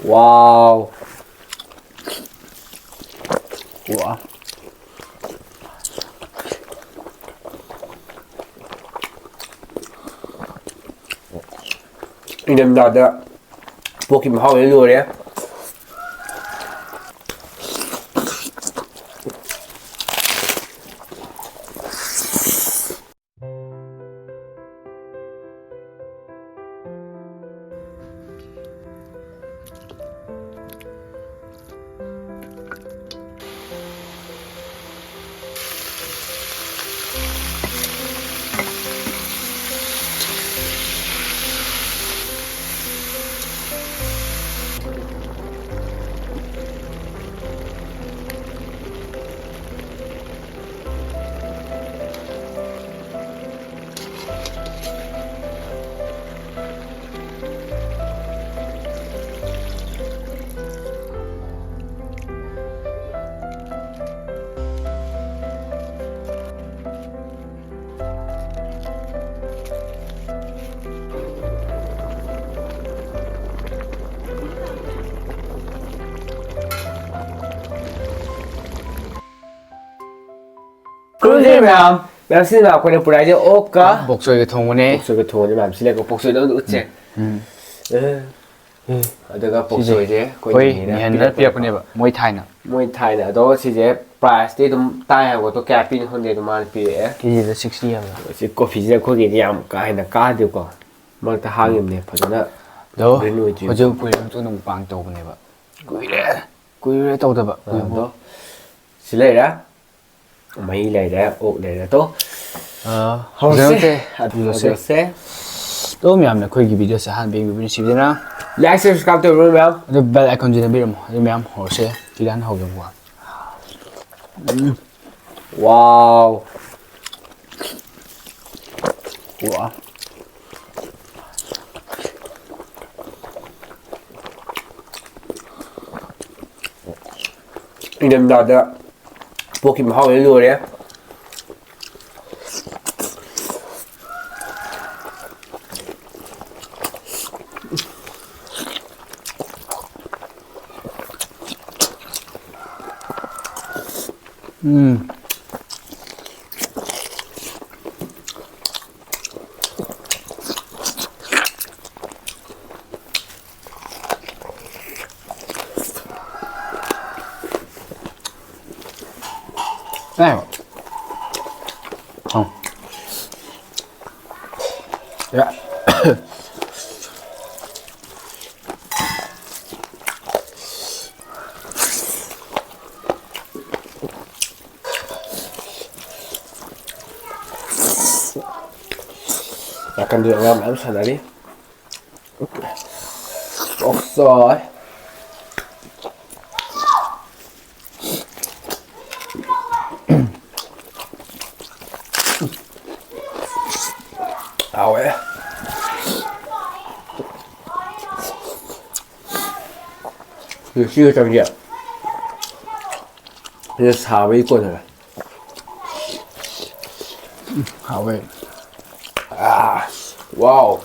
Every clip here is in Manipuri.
와우. 우와. 이름다다 볶음 하고 일로래. 그러세요, 맘. 맘씨 나 그냥 브라이드 오까. 복소이가 통오네. 복소이가 통오네 맘씨래고 복소이도 웃지. 내가 복소이제 거의 니한테 비약분해봐. 모이 타이나. 모이 타이나. 너 이제 프라이스도 좀 따야고 또 캐피는 혼내도 많이 비해. 기지도 60 하면. 지 커피제 거기 양 까이나 까디고. 막 다 항임네 파잖아. 너 어제 보이는 또 Mukbang 떠보내봐. 꾸이래 떠오더봐. 너 실례라. mấy này đã 옥 này là tốt 호세 호세 또 미안해 거기 비디오에서 한 배우 분이 시비나 like subscribe to rồi ma'am the bell icon trên bên mà ma'am 호세 thì đang hầu dùng qua wow wow 이름 나다 볶음 하고 일로래. này không dạ 약간 들어가면 암산하리 없어 아왜 이거 시가 장이야 이제 4회 거잖아 hảo 아 와우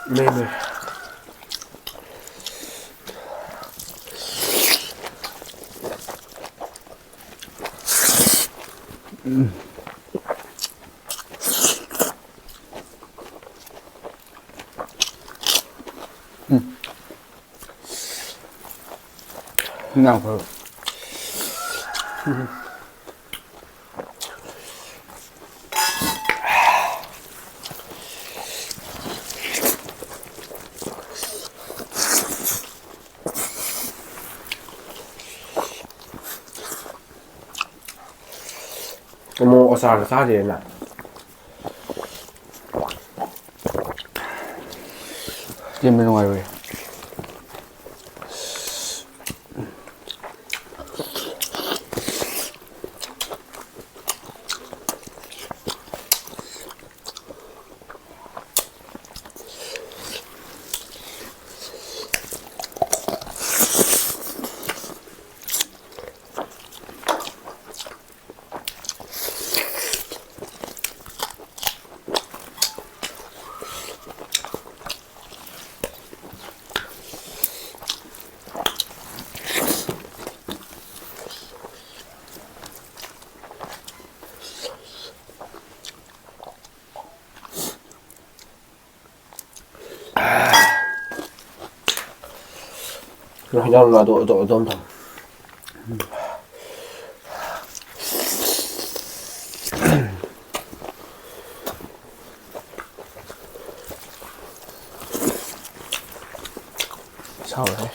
네네. nào phải 어사를 싸야 되나? Tiêm bên ngoài rồi. 그냥 놔도 좀 더. Sao rồi?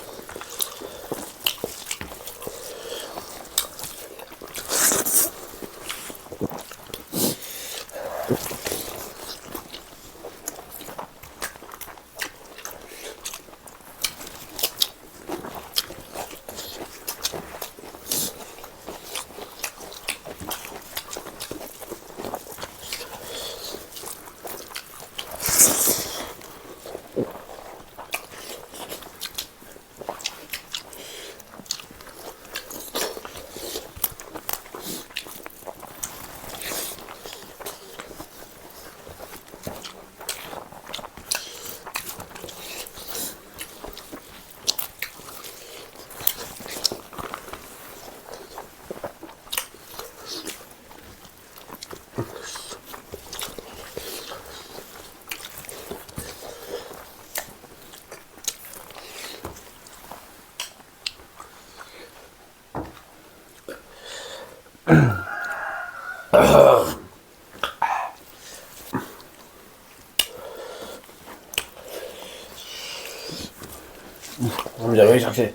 남자 왜 작세?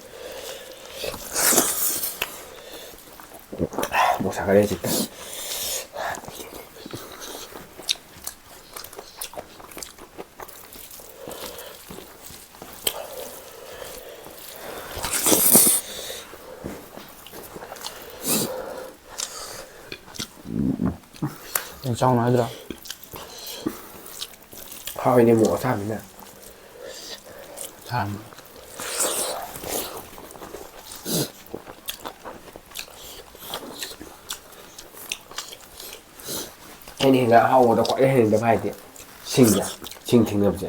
뭐 사가야지. Trong nói được. Hỏi này mùa sao thế nào? Tham. Cái này là hậu đó gọi cái hình đó phải thì sinh nhỉ, sinh thình làm gì?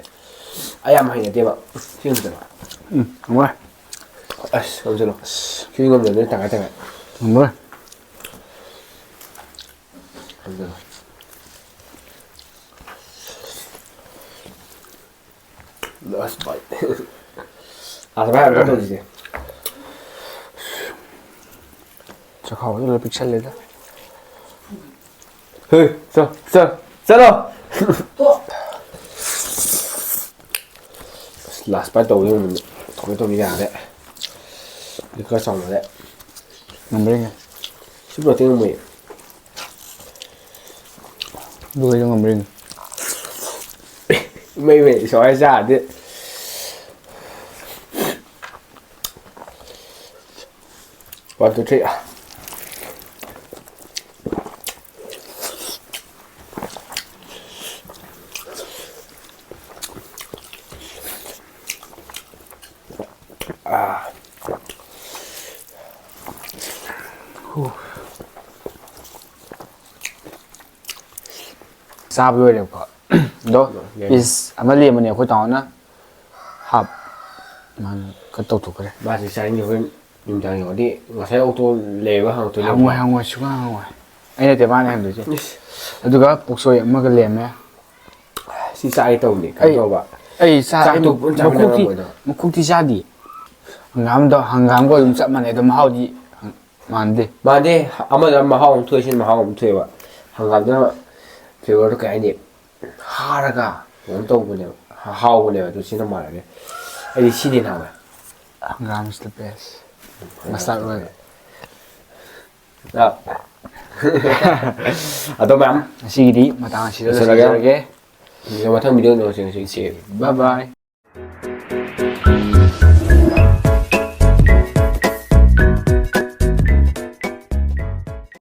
Ai làm hay thế bảo, sinh gì đó? Đúng rồi. Không gì đâu. Khi ngâm rồi nên tặng cái. Đúng rồi. Không được. Last bite. À, sao bạn có gì? Cho khẩu rất là pixel lên đó. Hừ, sao đâu? Last bite đầu nhưng mình không tôi đi ra đấy. Đi coi xong rồi đấy. Ngầm bên này. Chút đầu tiên mình. Đuôi cho ngầm bên. Mày mày xóa ra đi. One, two, three. Sao rồi được không? Đó. Is ama liềm mà nhiều khối tao nữa. Hấp. Mà cái tàu thủ cái. Ba thì sai nhiều hơn dùng chẳng nhỏ đi. Mà sai ô tô lề quá hàng tôi hàng ngoài xuống hàng ngoài. Anh này thì ba này làm được chứ. Tôi có bốc xôi mà cái liềm ấy. Xí sai tàu này cái tàu bạn. Ấy sao một khúc thì ra đi. Hàng gam có dùng sẵn mà này tôi mau đi. Mà đi. Mà đi, mà hong thuê xin mà hong thuê bạn. Hàng gam đó thuê vào cái này. 하라가 원동 그냥 하고 그냥 또 지는 말이네. 이 신이 나와. Hangam is the best. Masarap. 나 ꯑꯗꯣ ꯃꯌꯥꯝ ꯉꯁꯤꯒꯤꯗꯤ ꯃꯇꯥꯡ ꯑꯁꯤꯗ ꯂꯣꯏꯁꯤꯜꯂꯒꯦ. ꯂꯣꯏꯁꯤꯜꯂꯒꯦ. ꯃꯊꯪ ꯚꯤꯗꯤꯑꯣ ꯅꯣꯡꯁꯤꯡ Bye bye.